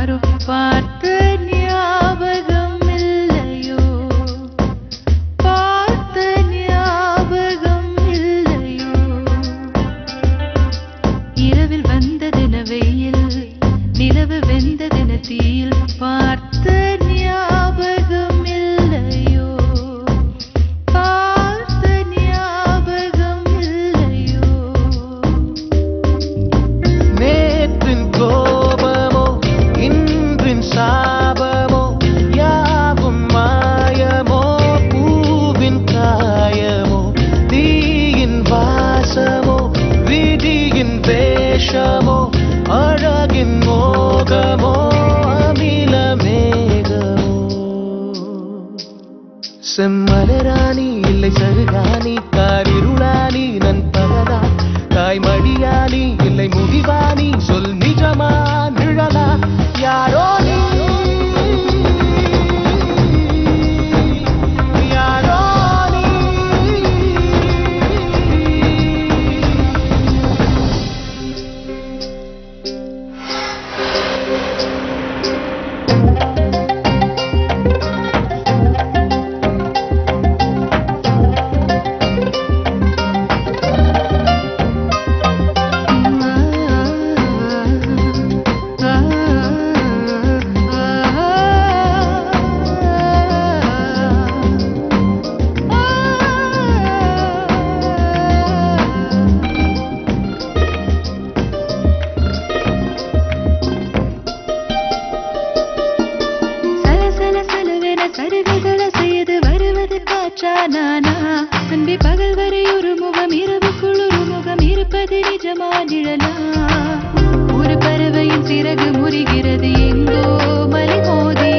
யாரோ பார்த்த ஞாபகம் இல்லையோ, பார்த்த ஞாபகம் இல்லையோ. இரவில் வந்ததென வெயில், நிலவு வெந்ததென தீயில், பார்த்த ஞாபகம் இல்லையோ, பார்த்த ஞாபகம் இல்லையோ. நேற்றின் கோபமோ இன்றின் சாபமோ யாவும் மாயமோ, பூவின் காயமோ தீயின் வாசமோ, விதியின் வேஷமோ, அழகின் மோகமோ, அமில மேகமோ. செம்மலராணி இல்லை சருகாணி, காரிருளானி நண்பகலா, தாய்மடியானி இல்லை முடிவானி, சொல் நிஜமா நிழலா, யாரோ நீ, யாரோ நீ. சருகுகள செய்து வருவது காற்றா நானா, அன்பே பகல் வரை ஒரு முகம், இரவுக்குள் ஒரு முகம், இருப்பது நிஜமா நிழலா. ஒரு பறவையின் சிறகு முறிகிறது எங்கோ மலை மோதி,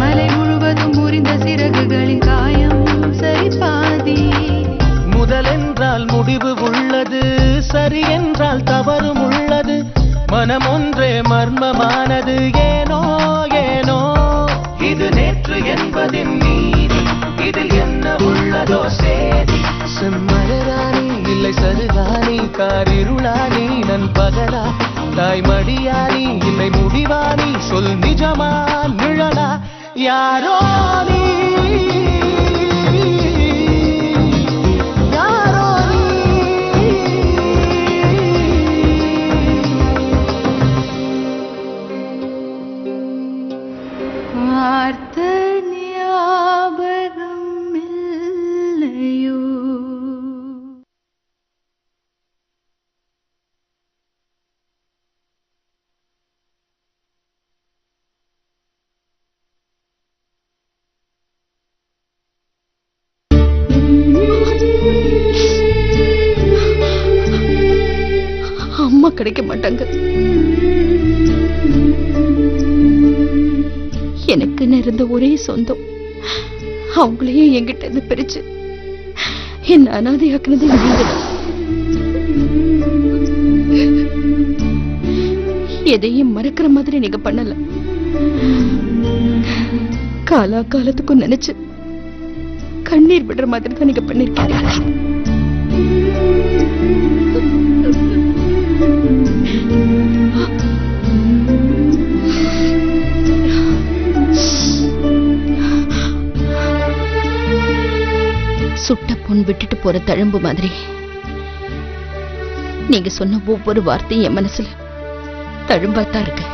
மலை முழுவதும் முறிந்த சிறகுகளின் காயம் சரி பாதி. முதலென்றால் முடிவு உள்ளது, சரி என்றால் தவறும் உள்ளது, மனம் ஒன்றே மர்மமானது, ஏனோ ஏனோ. இது நேற்று என்பதின் நீதி, இதில் என்ன உள்ளதோ சேதி. செம்மலராணி இல்லை சருகாணி, காரிருளானி நண்பகலா, தாய்மடியானி இல்லை முடிவானி, சொல் நிஜமா நிழலா, யாரோ நீ, யாரோ நீ. பார்த்த ஞாபகம் இல்லையோ. அம்மா கிடைக்க மாட்டாங்க. எனக்கு இருந்த ஒரே சொந்தம், அவங்களையே என்கிட்ட இருந்து பிரிச்சு என்ன அனாதையாக்குனது நீங்கதான். எதையும் மறக்கிற மாதிரி நீங்க பண்ணல, காலா காலத்துக்கும் நினைச்சு கண்ணீர் விடுற மாதிரி தான் நீங்க பண்ணிருக்கீங்க. சுட்ட பொன் விட்டுட்டு போற தழும்பு மாதிரி நீங்க சொன்ன ஒவ்வொரு வார்த்தையும் என் மனசுல தழும்பாத்தான் இருக்கு.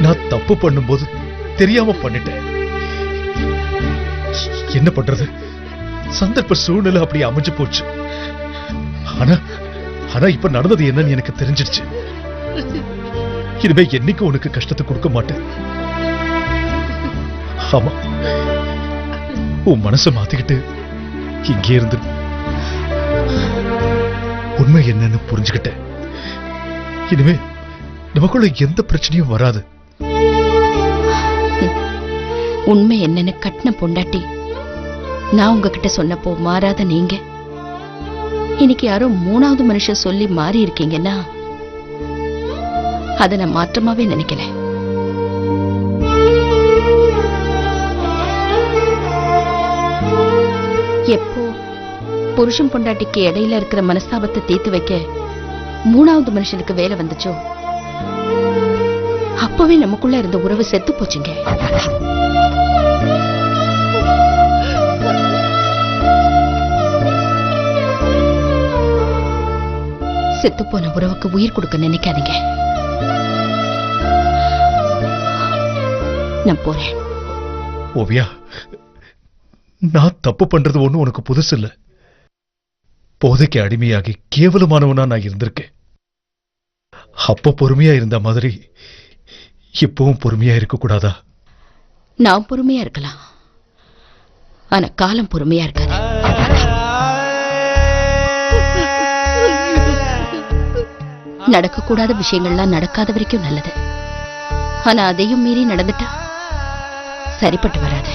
நான் தப்பு பண்ணும்போது தெரியாம பண்ணிட்டேன். என்ன பண்றது, சந்தர்ப்ப சூழ்நிலை அப்படி அமைஞ்சு போச்சு. ஆனா ஆனா இப்ப நடந்தது என்னன்னு எனக்கு தெரிஞ்சிடுச்சு. இனிமே என்னைக்கும் உனக்கு கஷ்டத்தை கொடுக்க மாட்டேன். ஆமா, உன் மனசை மாத்திக்கிட்டு இங்கே இருந்து உண்மை என்னன்னு புரிஞ்சுக்கிட்டேன். இனிமே நமக்குள்ள எந்த பிரச்சனையும் வராது. உண்மை என்னன்னு கட்டின பொண்டாட்டி நான் உங்ககிட்ட சொன்னப்போ மாறாத நீங்க இன்னைக்கு யாரோ மூணாவது மனுஷன் சொல்லி மாறி இருக்கீங்கன்னா அதை நான் மாற்றமாவே நினைக்கல. எப்போ புருஷன் பொண்டாட்டிக்கு இடையில இருக்கிற மனஸ்தாபத்தை தீர்த்து வைக்க மூணாவது மனுஷனுக்கு வேலை வந்துச்சோ அப்பவே நமக்குள்ள இருந்த உறவு செத்து போச்சுங்க. செத்து போன உறவுக்கு உயிர் கொடுக்க நினைக்காதீங்க. நான் போறேன். ஓவியா, நான் தப்பு பண்றது ஒண்ணு உனக்கு புதுசு இல்ல. போதைக்கு அடிமையாகி கேவலமானவனா நான் இருந்திருக்கேன். அப்ப பொறுமையா இருந்த மாதிரி இப்பவும் பொறுமையா இருக்க கூடாதா? நான் பொறுமையா இருக்கலாம், ஆனா காலம் பொறுமையா இருக்காது. நடக்கக்கூடாத விஷயங்கள்லாம் நடக்காத வரைக்கும் நல்லது. ஆனா அதையும் மீறி நடந்துட்டா சரிப்பட்டு வராது.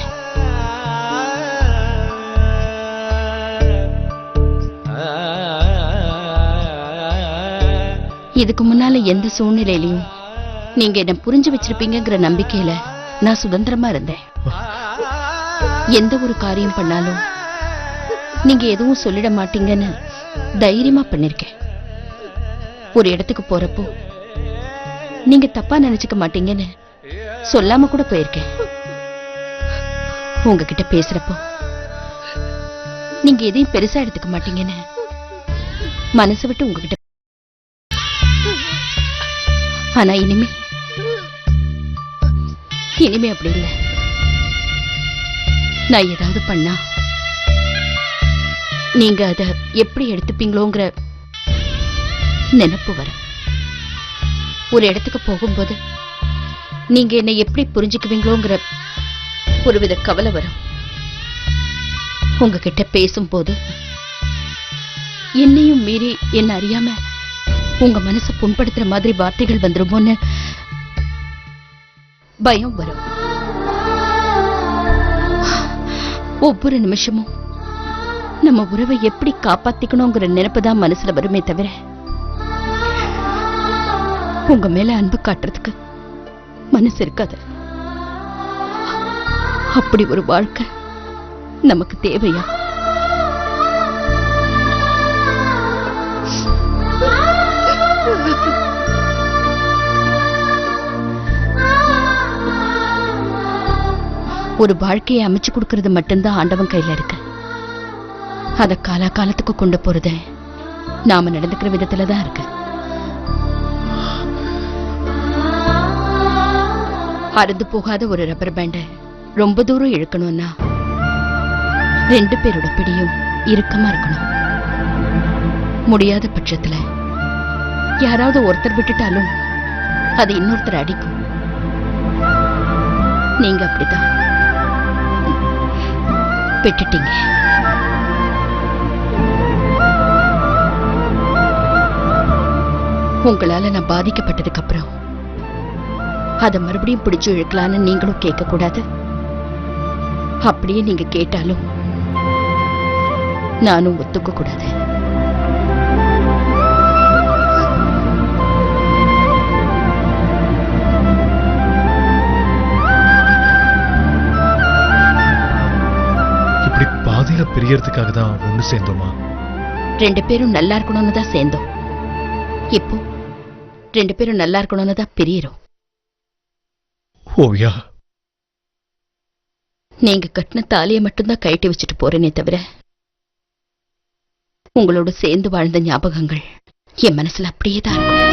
இதுக்கு முன்னால எந்த சூழ்நிலையிலையும் நீங்க என்ன புரிஞ்சு வச்சிருப்பீங்கிற நம்பிக்கையில நான் சுதந்திரமா இருந்தேன். எந்த ஒரு காரியம் பண்ணாலும் நீங்க எதுவும் சொல்லிட மாட்டீங்கன்னு தைரியமா பண்ணிருக்கேன். ஒரு இடத்துக்கு போறப்போ நீங்க தப்பா நினைச்சுக்க மாட்டீங்கன்னு சொல்லாம கூட போயிருக்கேன். உங்ககிட்ட பேசுறப்போ நீங்க எதையும் பெருசா எடுத்துக்க மாட்டீங்கன்னு மனசு விட்டு உங்ககிட்ட. ஆனா இனிமே அப்படி இல்லை. நான் ஏதாவது பண்ணா நீங்க அத எப்படி எடுத்துப்பீங்களோங்கிற நினைப்பு வரும். ஒரு இடத்துக்கு போகும்போது நீங்க என்னை எப்படி புரிஞ்சுக்குவீங்களோங்கிற ஒருவித கவலை வரும். உங்ககிட்ட பேசும்போது என்னையும் மீறி என்ன அறியாம உங்க மனசை புண்படுத்துற மாதிரி வார்த்தைகள் வந்துருமோன்னு பயம் வரும். ஒவ்வொரு நிமிஷமும் நம்ம உறவை எப்படி காப்பாத்திக்கணுங்கிற நினைப்புதான் மனசுல வருமே தவிர உங்க மேல அன்பு காட்டுறதுக்கு மனசு இருக்காது. அப்படி ஒரு வாழ்க்கை நமக்கு தேவையா? ஒரு வாழ்க்கையை அமைச்சு கொடுக்கறது மட்டும்தான் ஆண்டவன் கையில இருக்கு. அத காலத்துக்கு கொண்டு போறது நாம நடந்துக்கிற விதத்துலதான் இருக்கு. அறுந்து போகாத ஒரு ரப்பர் பேண்ட ரொம்ப தூரம் இழுக்கணும்னா 2 பேரோட பிடியும் இறுக்கமா இருக்கணும். முடியாத பட்சத்துல யாராவது ஒருத்தர் விட்டுட்டாலும் அது இன்னொருத்தர் அடிக்கும். நீங்க அப்படிதான் விட்டுட்டீங்க. உங்களால நான் பாதிக்கப்பட்டதுக்கு அப்புறம் அதை மறுபடியும் பிடிச்சு இழுக்கலான்னு நீங்களும் கேட்க கூடாது. அப்படியே நீங்க கேட்டாலும் நானும் ஒத்துக்க கூடாது. இப்படி பாதியில பிரியறதுக்காக தான் ஒண்ணு சேர்ந்தோமா? 2 பேரும் நல்லா இருக்கணும்னு தான் சேர்ந்தோம். இப்போ 2 பேரும் நல்லா இருக்கணும்னு தான் பிரியறோம். ஓவியா, நீங்க கட்டின தாலியை மட்டும்தான் கழட்டி வச்சுட்டு போறேனே தவிர உங்களோட சேர்ந்து வாழ்ந்த ஞாபகங்கள் என் மனசுல அப்படியே தான் இருக்கும்.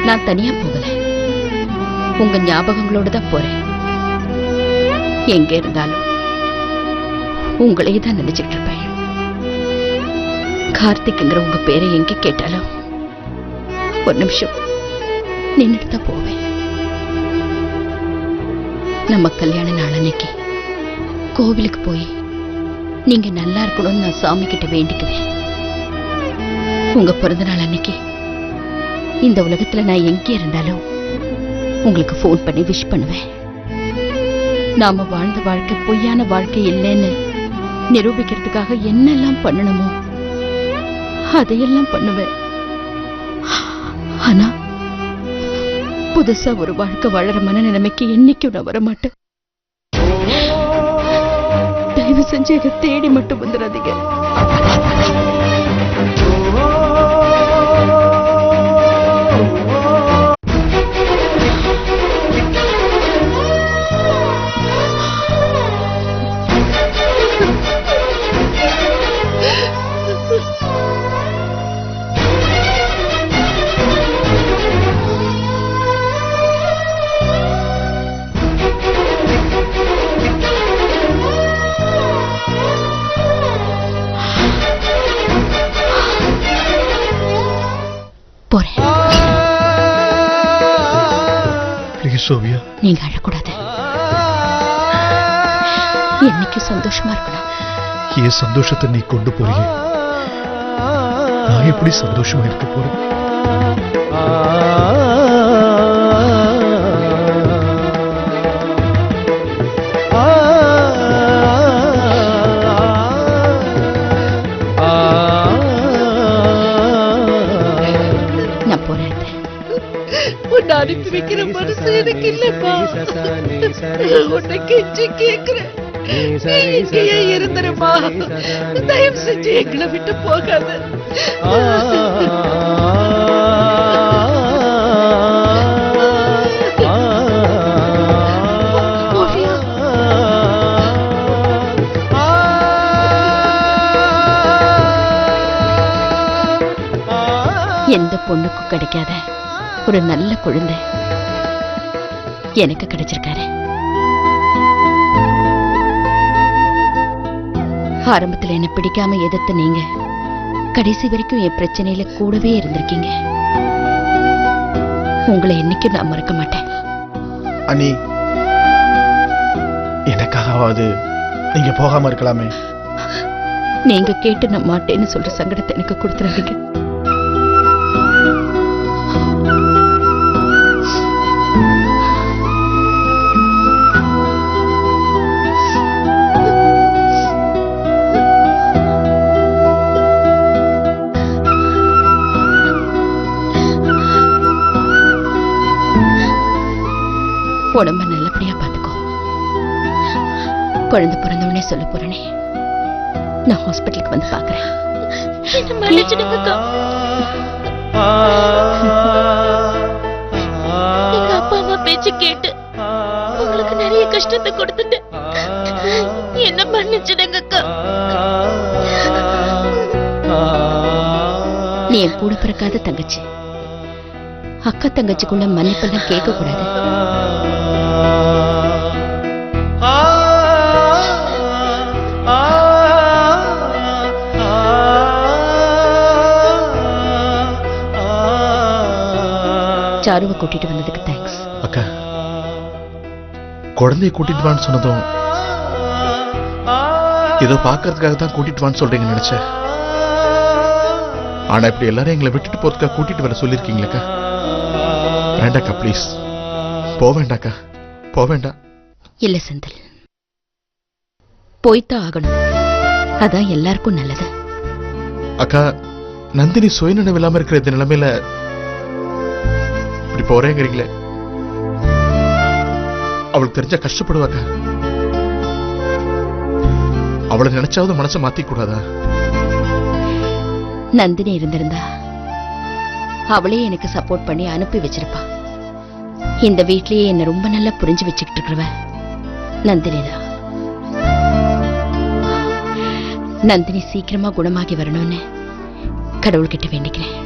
நான் தனியா போகல, உங்க ஞாபகங்களோட தான் போறேன். எங்க இருந்தாலும் உங்களையே தான் நினைச்சிட்டு இருப்பேன். கார்த்திக்ங்கிற உங்க பேரை எங்க கேட்டாலும் ஒரு நிமிஷம் நின்னுட்டு தான் போவேன். நம்ம கல்யாண நாள் அன்னைக்கு கோவிலுக்கு போய் நீங்க நல்லா இருக்கணும்னு நான் சாமி கிட்ட வேண்டிக்குவேன். உங்க பிறந்த நாள் அன்னைக்கு இந்த உலகத்துல நான் எங்கே இருந்தாலும் உங்களுக்கு போன் பண்ணி விஷ் பண்ணுவேன். நாம வாழ்ந்த வாழ்க்கை பொய்யான வாழ்க்கை இல்லைன்னு நிரூபிக்கிறதுக்காக என்னெல்லாம் பண்ணணுமோ அதையெல்லாம் பண்ணுவேன். ஆனா புதுசா ஒரு வாழ்க்கை வாழற மனநிலைமைக்கு என்னைக்கும் நான் வரமாட்டேன். தயவு செஞ்சு என்னை தேடி மட்டும் வந்துடாதீங்க. போறேன். ப்ளீஸ் சோவியா, நீங்க அழக்கூடாது. என்னைக்கு சந்தோஷமா இருக்கணும். என் சந்தோஷத்தை நீ கொண்டு போறியே, நான் எப்படி சந்தோஷமா இருக்க போறேன்? நான் போறேன். உன்னை அனுப்பி வைக்கிற மனசு எனக்கு இல்லப்பா. உன்னை கெஞ்சி கேக்குறேன், நீ இங்கேயே இருந்துருமா. தயவு செஞ்சு எங்களை விட்டு போகாத. எந்த பொண்ணுக்கும் கிடைக்காத ஒரு நல்ல குழந்தை எனக்கு கிடைச்சிருக்காரு. ஆரம்பத்துல என்ன பிடிக்காம எதிர்த்து நீங்க கடைசி வரைக்கும் என் பிரச்சனையில கூடவே இருந்திருக்கீங்க. உங்களை என்னைக்கும் நான் மறக்க மாட்டேன். அண்ணி, எனக்காகவாவது நீங்க போகாம இருக்கலாமே. நீங்க கேட்டு நான் மாட்டேன்னு சொல்ற சங்கடத்தை எனக்கு கொடுத்துறாதீங்க. உடம்ப நல்லபடியா பாத்துக்கோ. குழந்தை பிறந்தவனே சொல்ல போறேனே, நான் ஹாஸ்பிட்டலுக்கு வந்து பாக்குறேன். எங்க அப்பா அம்மா பேச்சு கேட்டு உங்களுக்கு நிறைய கஷ்டத்தை கொடுத்துட்டு என்ன மன்னிச்சிடுங்க அக்கா. நீ என் கூட பிறக்காத தங்கச்சி. அக்கா தங்கச்சிக்குள்ள மன்னிப்பெல்லாம் கேட்க கூடாது. சாருவை கூட்டிட்டு வந்ததுக்கு தேங்க்ஸ். அக்கா, குழந்தைய கூட்டிட்டு வான்னு சொன்னதும் ஏதோ பாக்குறதுக்காக தான் கூட்டிட்டு வான்னு சொல்றீங்கன்னு நினைச்சேன். ஆனா இப்படி எல்லாரும் எங்களை விட்டுட்டு போறதுக்காக கூட்டிட்டு வர சொல்லிருக்கீங்களா? வேண்டாக்கா, பிளீஸ் போவேண்டாக்கா, போவேண்டாம். இல்ல செந்தில், போய்தான் ஆகணும். அதான் எல்லாருக்கும் நல்லது. அக்கா, நந்தினி சுயநினைவு இல்லாம இருக்கிற இந்த நிலைமையில இப்படி போறேங்கிறீங்களே, அவளுக்கு தெரிஞ்சா கஷ்டப்படுவாக்கா. அவளை நினைச்சாவது மனசை மாத்திக்க கூடாதா? நந்தினி இருந்திருந்தா அவளே எனக்கு சப்போர்ட் பண்ணி அனுப்பி வச்சிருப்பா. இந்த வீட்லயே என்ன ரொம்ப நல்லா புரிஞ்சு வச்சுக்கிட்டு இருக்கிறவ நந்தினிதான். நந்தினி சீக்கிரமா குணமாகி வரணும்னு கடவுள்கிட்ட வேண்டிக்கிறேன்.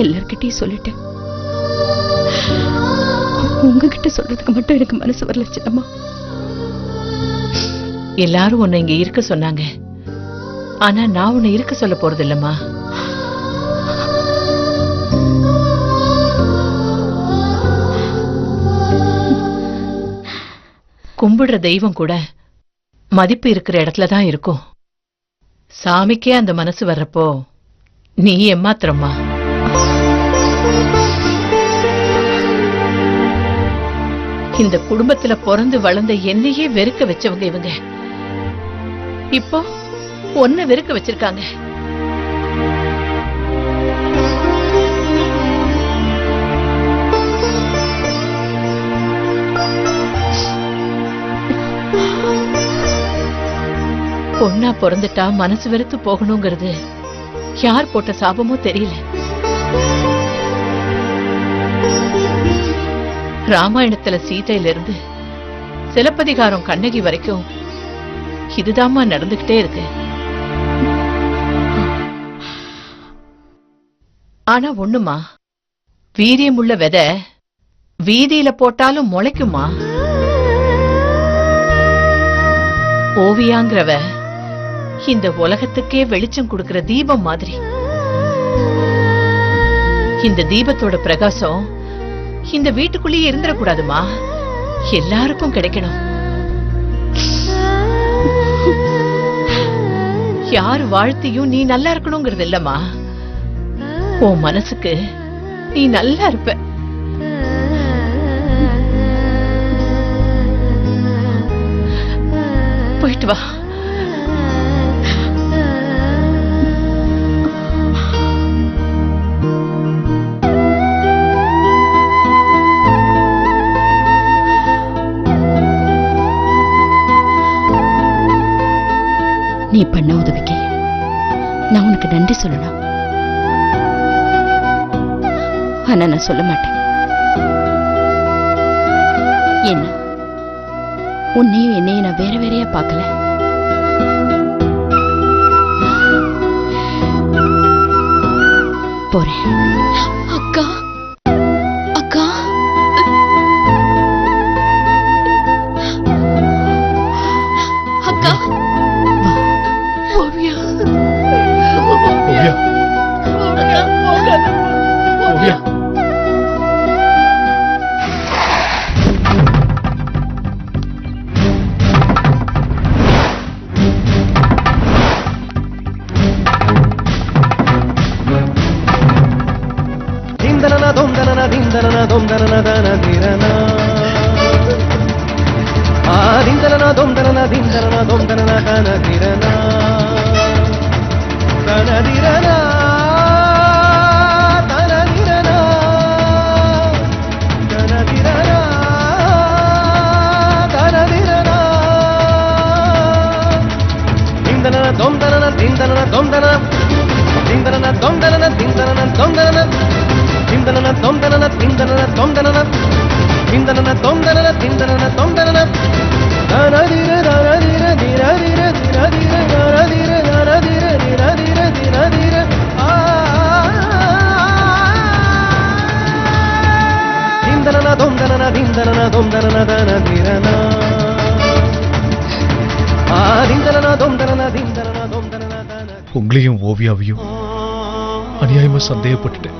எல்லார்கிட்டையும் சொல்லிட்டேன். உங்ககிட்ட சொல்றதுக்கு மட்டும் எனக்கு மனசு வரல சின்னம்மா. எல்லாரும் உன்னை இங்க இருக்க சொன்னாங்க. ஆனா நான் உன்னை இருக்க சொல்ல போறது இல்லம்மா. கும்பிடுற தெய்வம் கூட மதிப்பு இருக்கிற இடத்துலதான் இருக்கும். சாமிக்கே அந்த மனசு வர்றப்போ நீ ஏமாத்திரம்மா. இந்த குடும்பத்துல பிறந்து வளர்ந்த என்னையே வெறுக்க வச்சவங்க இவங்க இப்போ ஒன்ன வெறுக்க வச்சிருக்காங்க. பொண்ணா பிறந்துட்டா மனசு வெறுத்து போகணுங்கிறது யார் போட்ட சாபமோ தெரியல. ராமாயணத்துல சீதையில இருந்து சிலப்பதிகாரம் கண்ணகி வரைக்கும் இதுதாம்மா நடந்துகிட்டே இருக்கு. ஆனா ஒண்ணுமா, வீரியமுள்ள விதை வீதியில போட்டாலும் முளைக்குமா. ஓவியாங்கிறவ இந்த உலகத்துக்கே வெளிச்சம் கொடுக்கிற தீபம் மாதிரி. இந்த தீபத்தோட பிரகாசம் இந்த வீட்டுக்குள்ளேயே இருந்துடக்கூடாதுமா, எல்லாருக்கும் கிடைக்கணும். யார் வாழ்த்தியும் நீ நல்லா இருக்கணுங்கிறது இல்லம்மா, உன் மனசுக்கு நீ நல்லா இருப்ப. போயிட்டு வா. நீ பண்ண உதவிக்கு நான் உனக்கு நன்றி சொல்லணும். ஆனா நான் சொல்ல மாட்டேன். என்ன, உன்னையும் என்னையும் நான் வேற வேறையா பார்க்கல. போறேன். அக்கா அக்கா அக்கா ஓவியா ஓவியா, ஓவியா. ದಿಂದನನ ದೊಂದನನ ದಿಂದನನ ದೊಂದನನ ದನದಿರನ ಆ ದಿಂದನನ ದೊಂದನನ ದಿಂದನನ ದೊಂದನನ ದನದಿರನ ದನದಿರನ ದನದಿರನ ದನದಿರನ ದನದಿರನ ದಿಂದನನ ದೊಂದನನ ದಿಂದನನ ದೊಂದನ ದಿಂದನನ ದೊಂದನನ ದಿಂದನನ ದೊಂದನನ ದಿಂದನನ ದೊಂದನನ ದಿಂದನನ ದೊಂದನನ ದಿಂದನನ ದೊಂದನನ ದಿಂದನನ ದೊಂದನನ ದನದಿರ ದನದಿರ ದಿರದಿರ ದಿರದಿರ ದನದಿರ ದನದಿರ ದಿರದಿರ ದಿರದಿರ ದಿಂದನನ ದೊಂದನನ ದಿಂದನನ ದೊಂದನನ ದನದಿರನ ಆ ದಿಂದನನ ದೊಂದನನ ದಿಂದನನ ದೊಂದನನ ದನ உங்களையும் ஓவியாவையும் அநியாயமா சந்தேகப்பட்டுட்டேன்.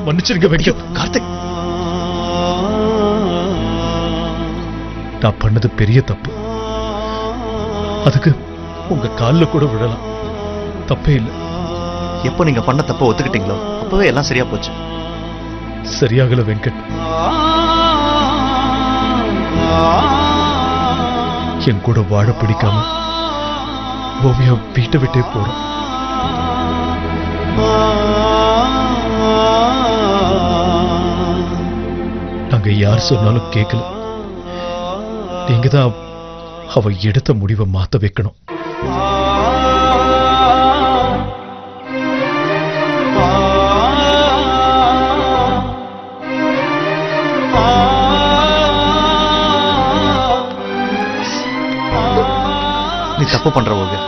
மன்னிச்சிருங்க வெங்கட். கார்த்திக், நான் பண்ணது பெரிய தப்பு. அதுக்கு உங்க கால்ல கூட விழலாம், தப்பே இல்லை. எப்போ நீங்க பண்ண தப்ப ஒத்துக்கிட்டீங்களோ அப்பவே எல்லாம் சரியா போச்சு. சரியாகல வெங்கட். என் கூட வாழ பிடிக்காம ஓவியா வீட்டை விட்டே போறோம். நாங்க யார் சொன்னாலும் கேட்கல. நீங்க தான் அவ எடுத்த முடிவை மாத்த வைக்கணும். நீ தப்பு பண்ற ஓவியா.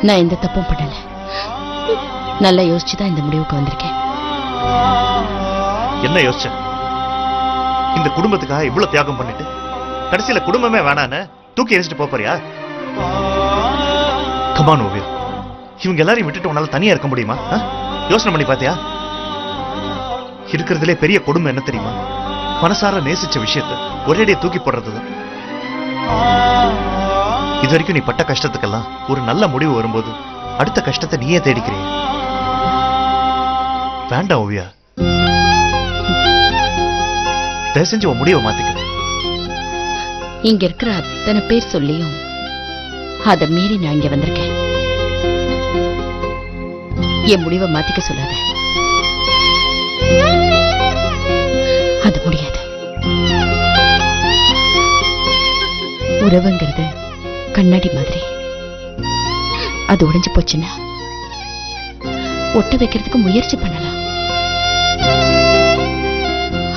நான் எந்த தப்பும் பண்ணல. நல்லா யோசிச்சுதான் இந்த முடிவுக்கு வந்திருக்கேன். என்ன யோசிச்ச? இந்த குடும்பத்துக்காக இவ்வளவு தியாகம் பண்ணிட்டு கடைசியில குடும்பமே வேணான்னு தூக்கி எரிச்சிட்டு போறியா? கமான் ஓவியா, இவங்க எல்லாரையும் விட்டுட்டு உன்னால தனியா இருக்க முடியுமா? யோசனை பண்ணி பாத்தியா? இருக்கிறதுலே பெரிய கொடுமை என்ன தெரியுமா? மனசார நேசிச்ச விஷயத்தை ஒரேடியே தூக்கி போடுறதுதான். இது வரைக்கும் நீ பட்ட கஷ்டத்துக்கெல்லாம் ஒரு நல்ல முடிவு வரும்போது அடுத்த கஷ்டத்தை நீயே தேடிக்கிறீ. வேண்டாம் ஓவியா. தயவு செஞ்சு உன் முடிவை மாத்திக்க. இங்க இருக்கிற அத்தனை பேர் சொல்லியும் அதை மீறி நான் இங்க வந்திருக்கேன். என் முடிவை மாத்திக்க சொல்லாத. அது முடியாது. உறவுங்கிறது கண்ணாடி மாதிரி. அது உடைஞ்சு போச்சுன்னா ஒட்ட வைக்கிறதுக்கு முயற்சி பண்ணலாம்.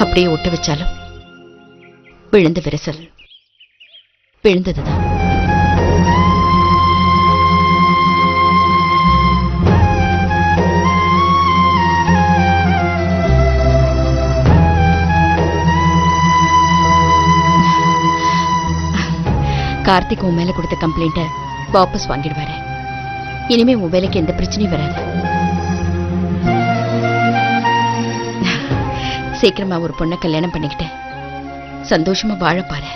அப்படியே ஒட்ட வச்சாலும் விழுந்த விரசல் விழுந்ததுதான். கார்த்திக் உன் மேல கொடுத்த கம்ப்ளைண்ட வாபஸ் வாங்கிடுவாரு. இனிமே உன் வேலைக்கு எந்த பிரச்சனையும் வராது. சீக்கிரமா ஒரு பொண்ணை கல்யாணம் பண்ணிக்கிட்டு சந்தோஷமா வாழ பாரு.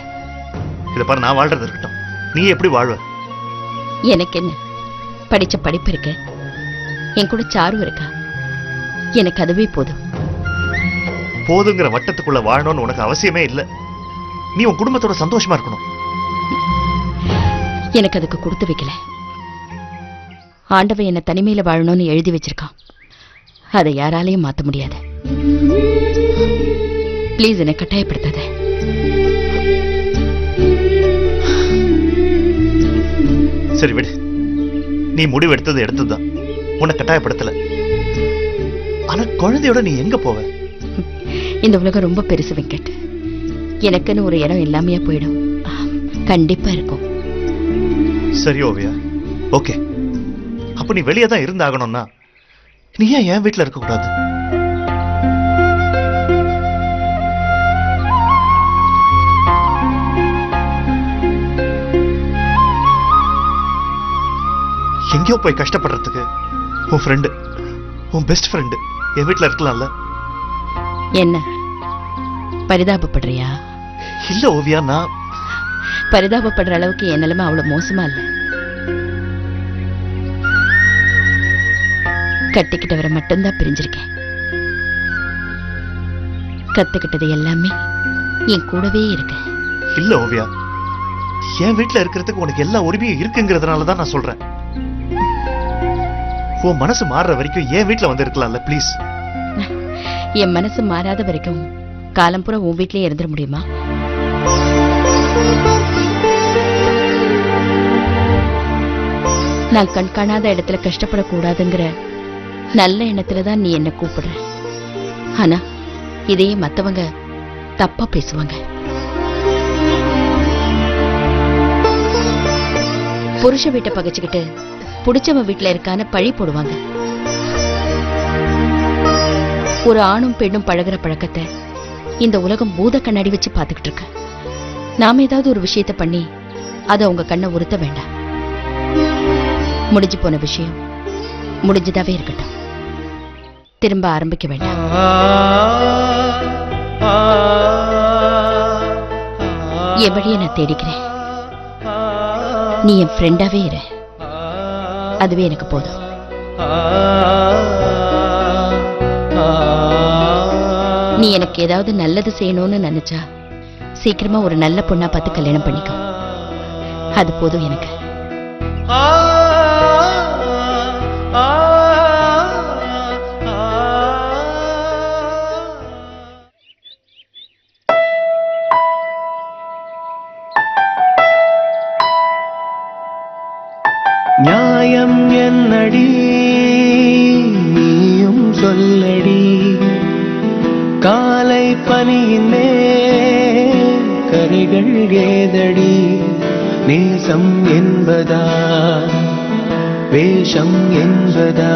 இத பாரு, நான் வாழ்றது இருக்கட்டும், நீ எப்படி வாழ்வ? எனக்கு என்ன, படிச்ச படிப்பு இருக்கு, என் கூட சாரு இருக்கா, எனக்கு அதுவே போதும். போதுங்கிற வட்டத்துக்குள்ள வாழணும்னு உனக்கு அவசியமே இல்லை. நீ உன் குடும்பத்தோட சந்தோஷமா இருக்கணும். எனக்கு அதுக்கு கொடுத்து வைக்கல. ஆண்டவன் என்ன தனிமையில வாழணும்னு எழுதி வச்சிருக்கான். அதை யாராலையும் மாத்த முடியாது. பிளீஸ் என்னை கட்டாயப்படுத்தாத. சரி விடு, நீ முடிவு எடுத்ததுதான், உன்னை கட்டாயப்படுத்தல. ஆனா குழந்தையோட நீ எங்க போவ? இந்த உலகம் ரொம்ப பெருசு வெங்கட். எனக்குன்னு ஒரு இடம் எல்லாமே போயிடும். கண்டிப்பா இருக்கும். சரி ஓவியா, ஓகே. அப்ப நீ வெளியே தான் இருந்தாகணும்னா நீ ஏன் என் வீட்டுல இருக்க கூடாது? எங்கேயோ போய் கஷ்டப்படுறதுக்கு உன் ஃப்ரெண்டு, உன் பெஸ்ட் ஃப்ரெண்டு என் வீட்டுல இருக்கலாம்ல? என்ன பரிதாபப்படுறியா? இல்ல ஓவியா, நான் பரிதாபப்படுற அளவுக்கு என் நிலைமை அவ்வளவு மோசமா இல்ல. கட்டிக்கிட்டவரை மட்டும்தான் பிரிஞ்சிருக்கேன். கத்துக்கிட்டது எல்லாமே என் கூடவே இருக்கு. இல்ல ஓவியா, என் வீட்டுல இருக்கிறதுக்கு உனக்கு எல்லா உரிமையும் இருக்குங்கிறதுனாலதான் நான் சொல்றேன். உன் மனசு மாறுற வரைக்கும் என் வீட்டுல வந்து இருக்கலாம்ல ப்ளீஸ். என் மனசு மாறாத வரைக்கும் காலம் பூரா உன் வீட்லயே இருந்துட முடியுமா? நான் கண் காணாத இடத்துல கஷ்டப்படக்கூடாதுங்கிற நல்ல எண்ணத்துலதான் நீ என்ன கூப்பிடுற. ஆனா இதையே மத்தவங்க தப்பா பேசுவாங்க. புருஷ வீட்டை பகைச்சுக்கிட்டு புடிச்சவன் வீட்டுல இருக்கான்னு பழி போடுவாங்க. ஒரு ஆணும் பெண்ணும் பழகுற பழக்கத்தை இந்த உலகம் பூத கண்ணாடி வச்சு பாத்துக்கிட்டு இருக்கு. நாம ஏதாவது ஒரு விஷயத்த பண்ணி அதை அவங்க கண்ணை உறுத்த வேண்டாம். முடிஞ்சு போன விஷயம் முடிஞ்சுதாவே இருக்கட்டும். திரும்ப ஆரம்பிக்க வேண்டாம். என் வழியை நான் தேடிக்கிறேன். நீ என் ஃப்ரெண்டாவே இரு. அதுவே எனக்கு போதும். நீ எனக்கு ஏதாவது நல்லது செய்யணும்னு நினைச்சா சீக்கிரமா ஒரு நல்ல பொண்ணா பார்த்து கல்யாணம் பண்ணிக்கோ. அது போதும் எனக்கு. நியாயம் என்னடி நீயும் சொல்லடி, காலை பனியிலே கரைகள் ஏதடி, நேசம் என்பதா வேஷம் என்பதா,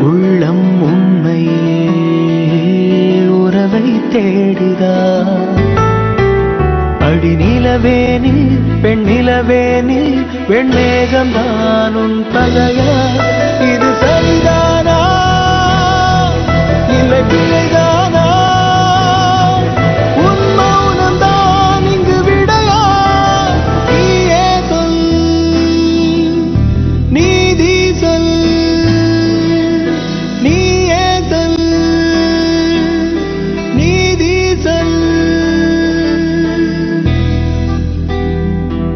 உள்ளம் உண்மையே உறவை தேடுதா, அடி நிலவேனில் பெண் நிலவேனில் வெண்மேகம் தான் உன் பகையா, இது சரிதானா இல்லை